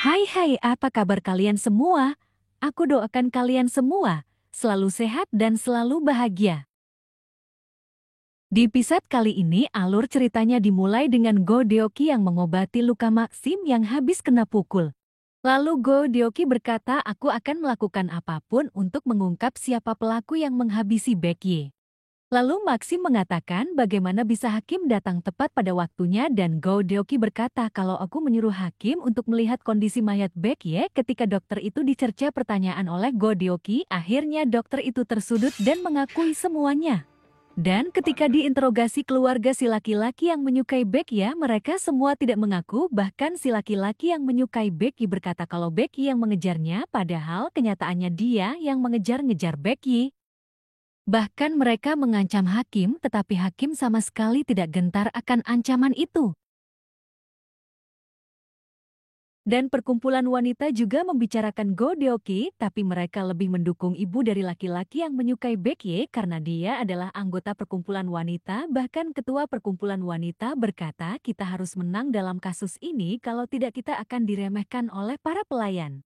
Hai, apa kabar kalian semua? Aku doakan kalian semua selalu sehat dan selalu bahagia. Di episode kali ini, alur ceritanya dimulai dengan Go Deoki yang mengobati luka Maxim yang habis kena pukul. Lalu Go Deoki berkata, aku akan melakukan apapun untuk mengungkap siapa pelaku yang menghabisi Baekje. Lalu Maxim mengatakan bagaimana bisa Hakim datang tepat pada waktunya dan Go Deoki berkata kalau aku menyuruh Hakim untuk melihat kondisi mayat Baekje ketika dokter itu dicerca pertanyaan oleh Go Deoki, akhirnya dokter itu tersudut dan mengakui semuanya. Dan ketika diinterogasi keluarga si laki-laki yang menyukai Baekje, mereka semua tidak mengaku, bahkan si laki-laki yang menyukai Baekje berkata kalau Baekje yang mengejarnya, padahal kenyataannya dia yang mengejar-ngejar Baekje. Bahkan mereka mengancam Hakim, tetapi Hakim sama sekali tidak gentar akan ancaman itu. Dan perkumpulan wanita juga membicarakan Go Deoki, tapi mereka lebih mendukung ibu dari laki-laki yang menyukai Baekje karena dia adalah anggota perkumpulan wanita. Bahkan ketua perkumpulan wanita berkata kita harus menang dalam kasus ini, kalau tidak kita akan diremehkan oleh para pelayan.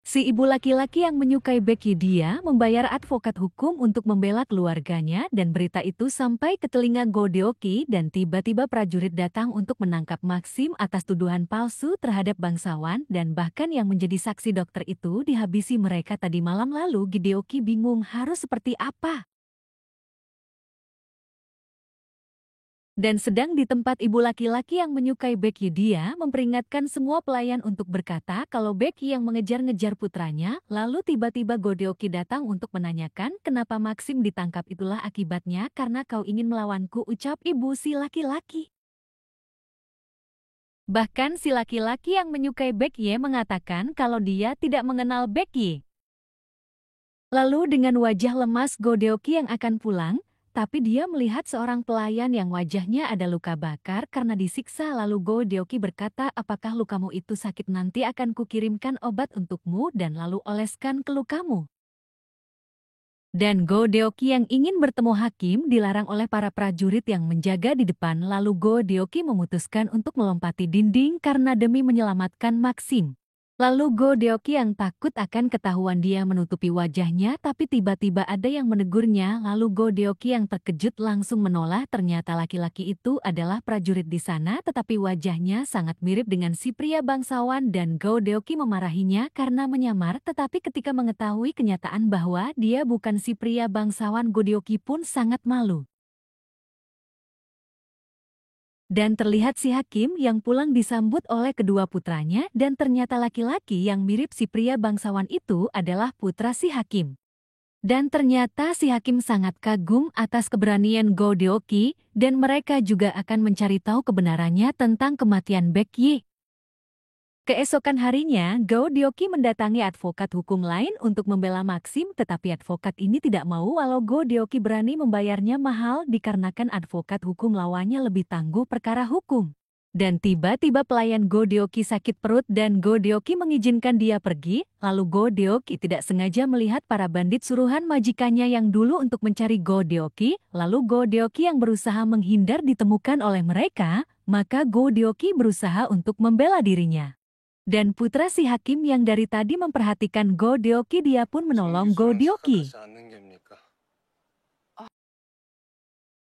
Si ibu laki-laki yang menyukai Baekje dia membayar advokat hukum untuk membela keluarganya dan berita itu sampai ke telinga Go Deoki dan tiba-tiba prajurit datang untuk menangkap Maxim atas tuduhan palsu terhadap bangsawan dan bahkan yang menjadi saksi dokter itu dihabisi mereka tadi malam. Lalu Gideoki bingung harus seperti apa. Dan sedang di tempat ibu laki-laki yang menyukai Baekje dia memperingatkan semua pelayan untuk berkata kalau Baekje yang mengejar-ngejar putranya, lalu tiba-tiba Go Deoki datang untuk menanyakan kenapa Maxim ditangkap, itulah akibatnya karena kau ingin melawanku, ucap ibu si laki-laki. Bahkan si laki-laki yang menyukai Baekje mengatakan kalau dia tidak mengenal Baekje. Lalu dengan wajah lemas Go Deoki yang akan pulang, tapi dia melihat seorang pelayan yang wajahnya ada luka bakar karena disiksa. Lalu Go Deoki berkata, apakah lukamu itu sakit? Nanti akan kukirimkan obat untukmu dan lalu oleskan ke lukamu. Dan Go Deoki yang ingin bertemu Hakim dilarang oleh para prajurit yang menjaga di depan. Lalu Go Deoki memutuskan untuk melompati dinding karena demi menyelamatkan Maxim. Lalu Go Deoki yang takut akan ketahuan dia menutupi wajahnya, tapi tiba-tiba ada yang menegurnya. Lalu Go Deoki yang terkejut langsung menoleh, ternyata laki-laki itu adalah prajurit di sana tetapi wajahnya sangat mirip dengan si pria bangsawan dan Go Deoki memarahinya karena menyamar, tetapi ketika mengetahui kenyataan bahwa dia bukan si pria bangsawan, Go Deoki pun sangat malu. Dan terlihat si Hakim yang pulang disambut oleh kedua putranya dan ternyata laki-laki yang mirip si pria bangsawan itu adalah putra si Hakim. Dan ternyata si Hakim sangat kagum atas keberanian Go Deoki dan mereka juga akan mencari tahu kebenarannya tentang kematian Baekje. Keesokan harinya, Go Deoki mendatangi advokat hukum lain untuk membela Maxim, tetapi advokat ini tidak mau walau Go Deoki berani membayarnya mahal dikarenakan advokat hukum lawannya lebih tangguh perkara hukum. Dan tiba-tiba pelayan Go Deoki sakit perut dan Go Deoki mengizinkan dia pergi, lalu Go Deoki tidak sengaja melihat para bandit suruhan majikannya yang dulu untuk mencari Go Deoki, lalu Go Deoki yang berusaha menghindar ditemukan oleh mereka, maka Go Deoki berusaha untuk membela dirinya. Dan putra si Hakim yang dari tadi memperhatikan Go Deoki dia pun menolong Go Deoki.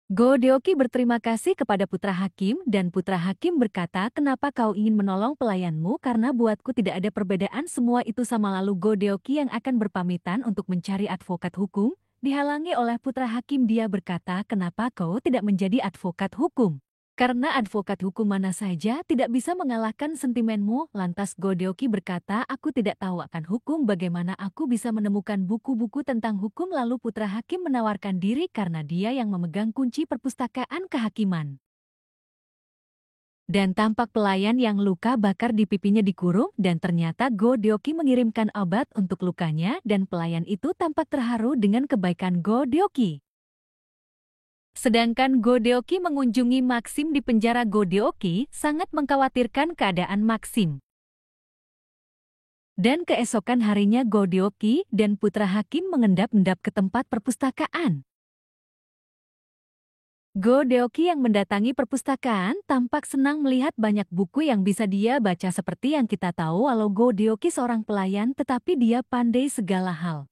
Go Deoki berterima kasih kepada putra Hakim dan putra Hakim berkata, kenapa kau ingin menolong pelayanmu? Karena buatku tidak ada perbedaan semua itu sama. Lalu Go Deoki yang akan berpamitan untuk mencari advokat hukum, dihalangi oleh putra Hakim. Dia berkata, kenapa kau tidak menjadi advokat hukum? Karena advokat hukum mana saja tidak bisa mengalahkan sentimenmu. Lantas Go Deoki berkata, aku tidak tahu akan hukum, bagaimana aku bisa menemukan buku-buku tentang hukum? Lalu putra Hakim menawarkan diri karena dia yang memegang kunci perpustakaan kehakiman. Dan tampak pelayan yang luka bakar di pipinya dikurung dan ternyata Go Deoki mengirimkan obat untuk lukanya dan pelayan itu tampak terharu dengan kebaikan Go Deoki. Sedangkan Go Deoki mengunjungi Maxim di penjara. Go Deoki sangat mengkhawatirkan keadaan Maxim. Dan keesokan harinya Go Deoki dan putra Hakim mengendap-endap ke tempat perpustakaan. Go Deoki yang mendatangi perpustakaan tampak senang melihat banyak buku yang bisa dia baca seperti yang kita tahu walau Go Deoki seorang pelayan tetapi dia pandai segala hal.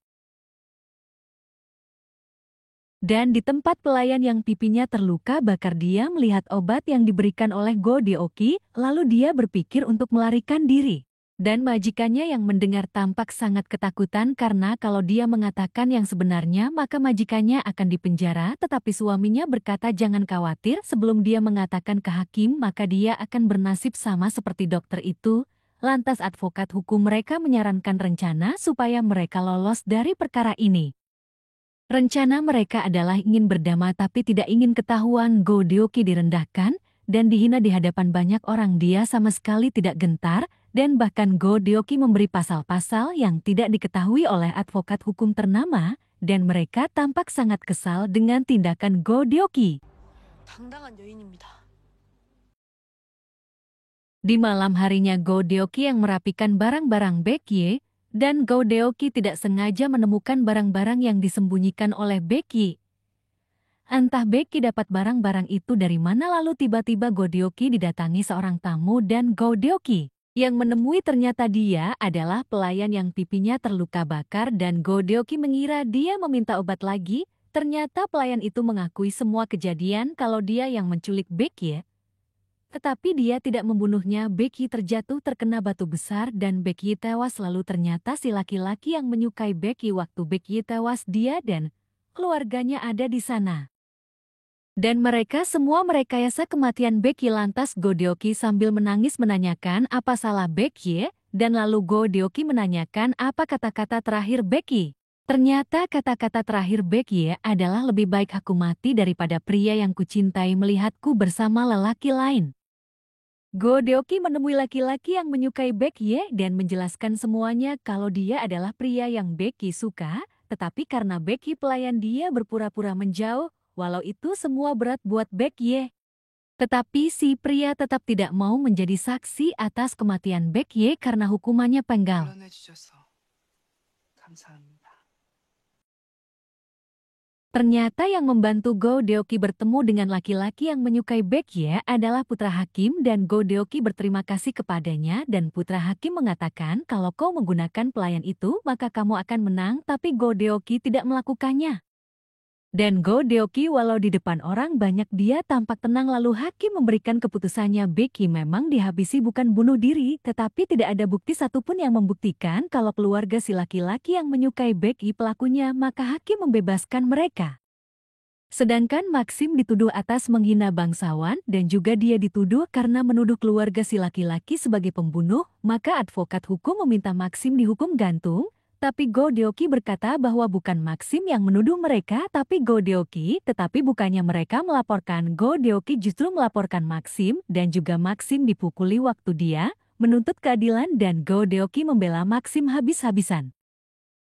Dan di tempat pelayan yang pipinya terluka bakar dia melihat obat yang diberikan oleh Go Deoki, lalu dia berpikir untuk melarikan diri. Dan majikannya yang mendengar tampak sangat ketakutan karena kalau dia mengatakan yang sebenarnya maka majikannya akan dipenjara tetapi suaminya berkata jangan khawatir sebelum dia mengatakan ke hakim maka dia akan bernasib sama seperti dokter itu. Lantas advokat hukum mereka menyarankan rencana supaya mereka lolos dari perkara ini. Rencana mereka adalah ingin berdamai tapi tidak ingin ketahuan Go Deoki direndahkan dan dihina di hadapan banyak orang dia sama sekali tidak gentar. Dan bahkan Go Deoki memberi pasal-pasal yang tidak diketahui oleh advokat hukum ternama, dan mereka tampak sangat kesal dengan tindakan Go Deoki. Di malam harinya Go Deoki yang merapikan barang-barang Baekje, dan Go Deoki tidak sengaja menemukan barang-barang yang disembunyikan oleh Baekje. Entah Baekje dapat barang-barang itu dari mana lalu tiba-tiba Go Deoki didatangi seorang tamu dan Go Deoki yang menemui ternyata dia adalah pelayan yang pipinya terluka bakar dan Go Deoki mengira dia meminta obat lagi, ternyata pelayan itu mengakui semua kejadian kalau dia yang menculik Baekje. Tetapi dia tidak membunuhnya, Baekje terjatuh terkena batu besar dan Baekje tewas lalu ternyata si laki-laki yang menyukai Baekje waktu Baekje tewas dia dan keluarganya ada di sana. Dan mereka semua merekayasa kematian Baekje lantas Go Deoki sambil menangis menanyakan apa salah Baekje, dan lalu Go Deoki menanyakan apa kata-kata terakhir Baekje. Ternyata kata-kata terakhir Baekje adalah lebih baik aku mati daripada pria yang kucintai melihatku bersama lelaki lain. Go Deoki menemui laki-laki yang menyukai Baekje dan menjelaskan semuanya kalau dia adalah pria yang Baekje suka, tetapi karena Baekje pelayan dia berpura-pura menjauh, walau itu semua berat buat Baekje. Tetapi si pria tetap tidak mau menjadi saksi atas kematian Baekje karena hukumannya penggal. Ternyata yang membantu Go Deoki bertemu dengan laki-laki yang menyukai Baekje adalah putra hakim dan Go Deoki berterima kasih kepadanya dan putra hakim mengatakan kalau kau menggunakan pelayan itu maka kamu akan menang tapi Go Deoki tidak melakukannya. Dan Go Deoki walau di depan orang banyak dia tampak tenang lalu hakim memberikan keputusannya Baekje memang dihabisi bukan bunuh diri tetapi tidak ada bukti satupun yang membuktikan kalau keluarga si laki-laki yang menyukai Baekje pelakunya maka hakim membebaskan mereka. Sedangkan Maxim dituduh atas menghina bangsawan dan juga dia dituduh karena menuduh keluarga si laki-laki sebagai pembunuh maka advokat hukum meminta Maxim dihukum gantung. Tapi Go Deoki berkata bahwa bukan Maxim yang menuduh mereka tapi Go Deoki, tetapi bukannya mereka melaporkan Go Deoki justru melaporkan Maxim dan juga Maxim dipukuli waktu dia menuntut keadilan dan Go Deoki membela Maxim habis-habisan.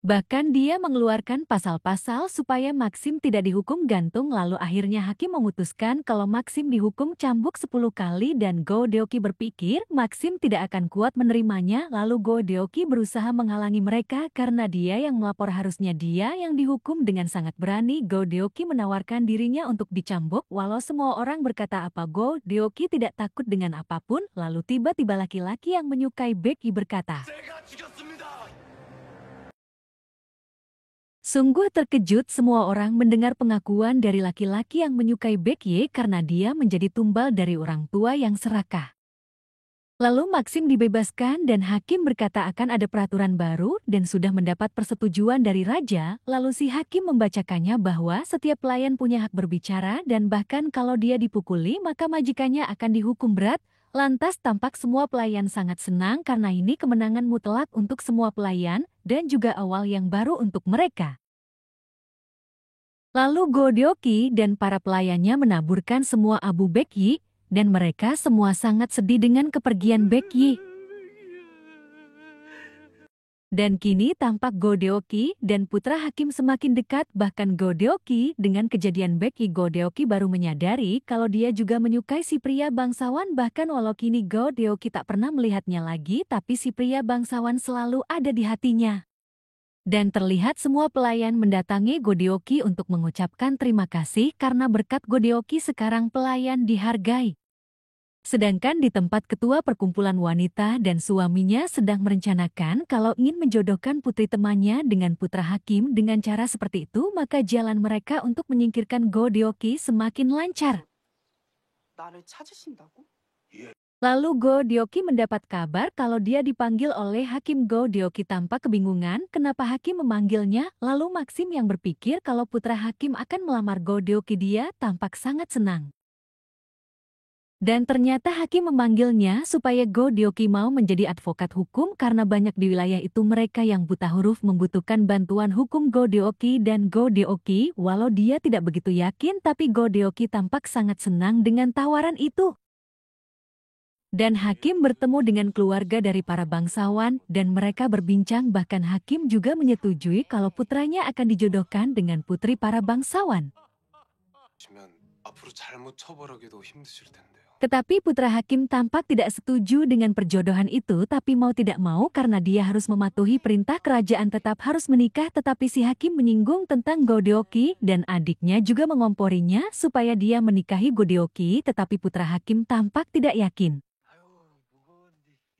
Bahkan dia mengeluarkan pasal-pasal supaya Maxim tidak dihukum gantung lalu akhirnya hakim memutuskan kalau Maxim dihukum cambuk 10 kali dan Go Deoki berpikir Maxim tidak akan kuat menerimanya lalu Go Deoki berusaha menghalangi mereka karena dia yang melapor harusnya dia yang dihukum dengan sangat berani Go Deoki menawarkan dirinya untuk dicambuk walau semua orang berkata apa Go Deoki tidak takut dengan apapun lalu tiba-tiba laki-laki yang menyukai Baekje berkata. Sungguh terkejut semua orang mendengar pengakuan dari laki-laki yang menyukai Baekje karena dia menjadi tumbal dari orang tua yang serakah. Lalu Maxim dibebaskan dan hakim berkata akan ada peraturan baru dan sudah mendapat persetujuan dari raja, lalu si hakim membacakannya bahwa setiap pelayan punya hak berbicara dan bahkan kalau dia dipukuli maka majikannya akan dihukum berat. Lantas tampak semua pelayan sangat senang karena ini kemenangan mutlak untuk semua pelayan dan juga awal yang baru untuk mereka. Lalu Go Deoki dan para pelayannya menaburkan semua abu Baekje dan mereka semua sangat sedih dengan kepergian Baekje. Dan kini tampak Go Deoki dan putra hakim semakin dekat bahkan Go Deoki dengan kejadian Baekje Go Deoki baru menyadari kalau dia juga menyukai si pria bangsawan bahkan walau kini Go Deoki tak pernah melihatnya lagi tapi si pria bangsawan selalu ada di hatinya. Dan terlihat semua pelayan mendatangi Godeoki untuk mengucapkan terima kasih karena berkat Godeoki sekarang pelayan dihargai. Sedangkan di tempat ketua perkumpulan wanita dan suaminya sedang merencanakan kalau ingin menjodohkan putri temannya dengan putra hakim dengan cara seperti itu, maka jalan mereka untuk menyingkirkan Godeoki semakin lancar. 나를 찾으신다고? Lalu Godeoki mendapat kabar kalau dia dipanggil oleh Hakim. Godeoki tampak kebingungan kenapa Hakim memanggilnya, lalu Maxim yang berpikir kalau putra Hakim akan melamar Godeoki, dia tampak sangat senang. Dan ternyata Hakim memanggilnya supaya Godeoki mau menjadi advokat hukum karena banyak di wilayah itu mereka yang buta huruf membutuhkan bantuan hukum Godeoki dan Godeoki, walau dia tidak begitu yakin tapi Godeoki tampak sangat senang dengan tawaran itu. Dan Hakim bertemu dengan keluarga dari para bangsawan dan mereka berbincang, bahkan Hakim juga menyetujui kalau putranya akan dijodohkan dengan putri para bangsawan. Tetapi putra Hakim tampak tidak setuju dengan perjodohan itu, tapi mau tidak mau karena dia harus mematuhi perintah kerajaan tetap harus menikah, tetapi si Hakim menyinggung tentang Godeoki dan adiknya juga mengomporinya supaya dia menikahi Godeoki, tetapi putra Hakim tampak tidak yakin.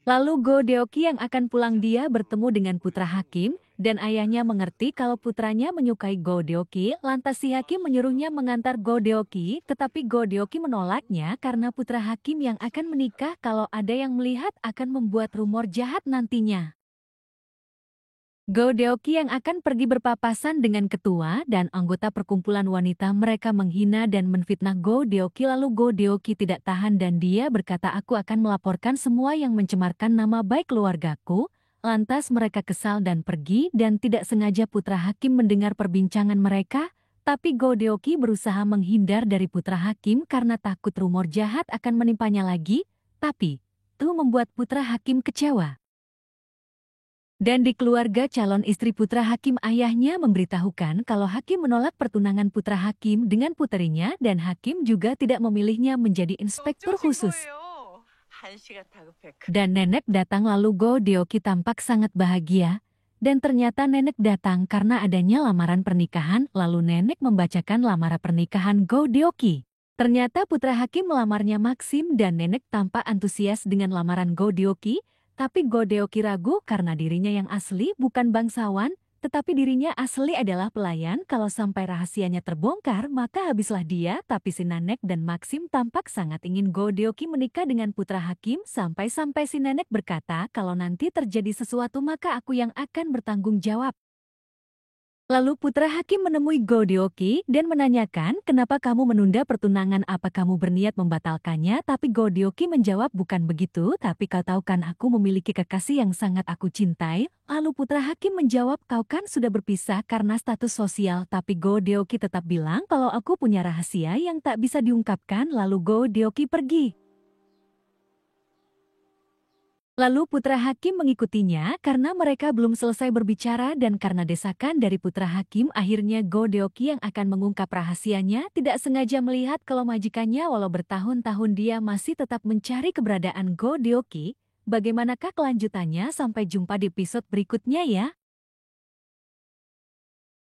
Lalu Godeoki yang akan pulang dia bertemu dengan putra Hakim dan ayahnya mengerti kalau putranya menyukai Godeoki, lantas si Hakim menyuruhnya mengantar Godeoki, tetapi Godeoki menolaknya karena putra Hakim yang akan menikah kalau ada yang melihat akan membuat rumor jahat nantinya. Godeoki yang akan pergi berpapasan dengan ketua dan anggota perkumpulan wanita, mereka menghina dan menfitnah Godeoki, lalu Godeoki tidak tahan dan dia berkata, aku akan melaporkan semua yang mencemarkan nama baik keluargaku. Lantas mereka kesal dan pergi dan tidak sengaja putra Hakim mendengar perbincangan mereka, tapi Godeoki berusaha menghindar dari putra Hakim karena takut rumor jahat akan menimpanya lagi, tapi itu membuat putra Hakim kecewa. Dan di keluarga calon istri putra Hakim, ayahnya memberitahukan kalau Hakim menolak pertunangan putra Hakim dengan puterinya dan Hakim juga tidak memilihnya menjadi inspektur khusus. Dan nenek datang, lalu Godeoki tampak sangat bahagia. Dan ternyata nenek datang karena adanya lamaran pernikahan, lalu nenek membacakan lamaran pernikahan Godeoki. Ternyata putra Hakim melamarnya Maxim dan nenek tampak antusias dengan lamaran Godeoki. Tapi Godeoki ragu karena dirinya yang asli bukan bangsawan, tetapi dirinya asli adalah pelayan. Kalau sampai rahasianya terbongkar, maka habislah dia. Tapi si nenek dan Maxim tampak sangat ingin Godeoki menikah dengan putra Hakim, sampai-sampai si nenek berkata, kalau nanti terjadi sesuatu maka aku yang akan bertanggung jawab. Lalu putra Hakim menemui Godeoki dan menanyakan, kenapa kamu menunda pertunangan, apa kamu berniat membatalkannya? Tapi Godeoki menjawab, bukan begitu, tapi kau tahu kan aku memiliki kekasih yang sangat aku cintai. Lalu putra Hakim menjawab, kau kan sudah berpisah karena status sosial, tapi Godeoki tetap bilang kalau aku punya rahasia yang tak bisa diungkapkan. Lalu Godeoki pergi. Lalu putra Hakim mengikutinya karena mereka belum selesai berbicara dan karena desakan dari putra Hakim, akhirnya Godeoki yang akan mengungkap rahasianya tidak sengaja melihat kalau majikannya walau bertahun-tahun dia masih tetap mencari keberadaan Godeoki. Bagaimanakah kelanjutannya? Sampai jumpa di episode berikutnya ya.